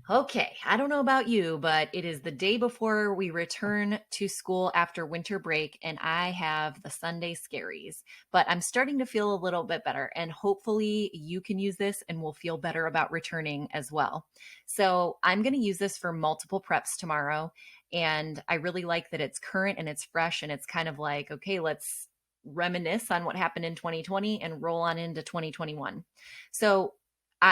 Okay, I don't know about you, but it is the day before we return to school after winter break, and I have the Sunday scaries. But I'm starting to feel a little bit better, and hopefully, you can use this and will feel better about returning as well. So, I'm going to use this for multiple preps tomorrow, and I really like that it's current and it's fresh, and it's kind of like, okay, let's reminisce on what happened in 2020 and roll on into 2021. So,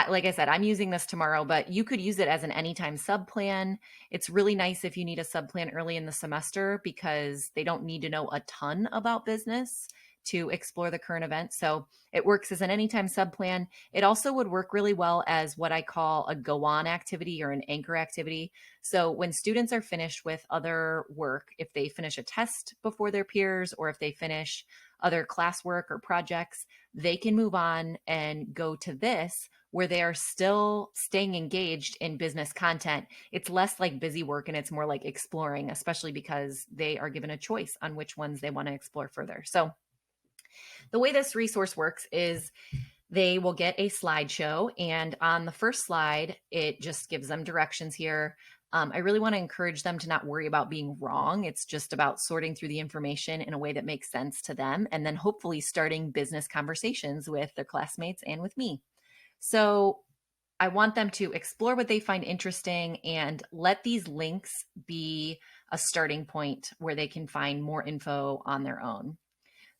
like I said, I'm using this tomorrow, but you could use it as an anytime sub plan. It's really nice if you need a sub plan early in the semester because they don't need to know a ton about business to explore the current event. So it works as an anytime sub plan. It also would work really well as what I call a go on activity or an anchor activity. So when students are finished with other work, if they finish a test before their peers or if they finish other classwork or projects, they can move on and go to this where they are still staying engaged in business content. It's less like busy work and it's more like exploring, especially because they are given a choice on which ones they want to explore further. So, the way this resource works is they will get a slideshow, and on the first slide, it just gives them directions here. I really want to encourage them to not worry about being wrong. It's just about sorting through the information in a way that makes sense to them, and then hopefully starting business conversations with their classmates and with me. So I want them to explore what they find interesting and let these links be a starting point where they can find more info on their own.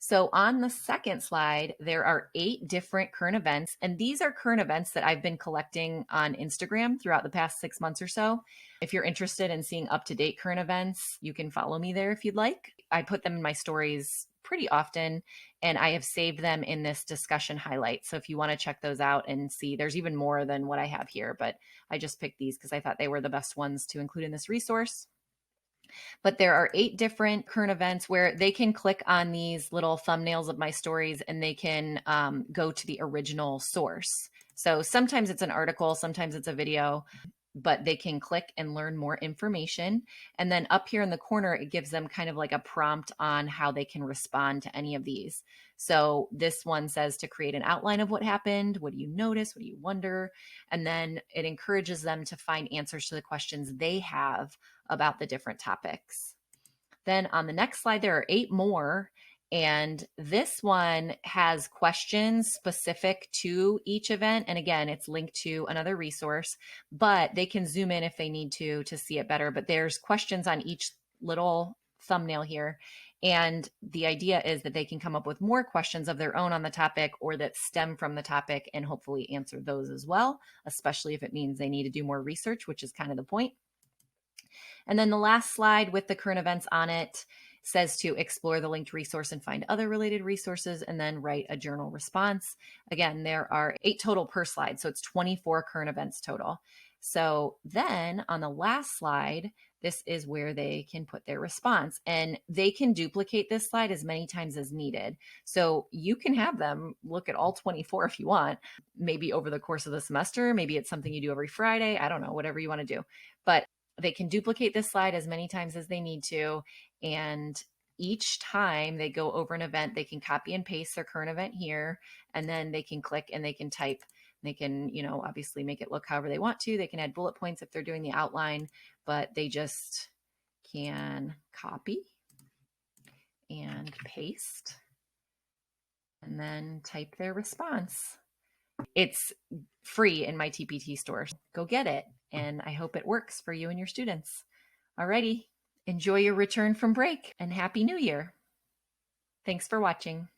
So on the second slide, there are 8 different current events. And these are current events that I've been collecting on Instagram throughout the past 6 months or so. If you're interested in seeing up to date current events, you can follow me there if you'd like. I put them in my stories pretty often, and I have saved them in this discussion highlight. So if you want to check those out and see, there's even more than what I have here, but I just picked these because I thought they were the best ones to include in this resource. But there are 8 different current events where they can click on these little thumbnails of my stories and they can go to the original source. So sometimes it's an article, sometimes it's a video, but they can click and learn more information. And then up here in the corner, it gives them kind of like a prompt on how they can respond to any of these. So this one says to create an outline of what happened. What do you notice? What do you wonder? And then it encourages them to find answers to the questions they have about the different topics. Then on the next slide, there are 8 more. And this one has questions specific to each event. And again, it's linked to another resource, but they can zoom in if they need to see it better. But there's questions on each little thumbnail here. And the idea is that they can come up with more questions of their own on the topic or that stem from the topic and hopefully answer those as well, especially if it means they need to do more research, which is kind of the point. And then the last slide with the current events on it says to explore the linked resource and find other related resources and then write a journal response. Again, there are 8 total per slide, so it's 24 current events total. So then on the last slide, this is where they can put their response and they can duplicate this slide as many times as needed. So you can have them look at all 24 if you want, maybe over the course of the semester. Maybe it's something you do every Friday. I don't know, whatever you want to do. But they can duplicate this slide as many times as they need to. And each time they go over an event, they can copy and paste their current event here, and then they can click and they can type. They can, obviously make it look however they want to. They can add bullet points if they're doing the outline, but they just can copy and paste and then type their response. It's free in my TPT store. Go get it. And I hope it works for you and your students. Alrighty. Enjoy your return from break and Happy New Year. Thanks for watching.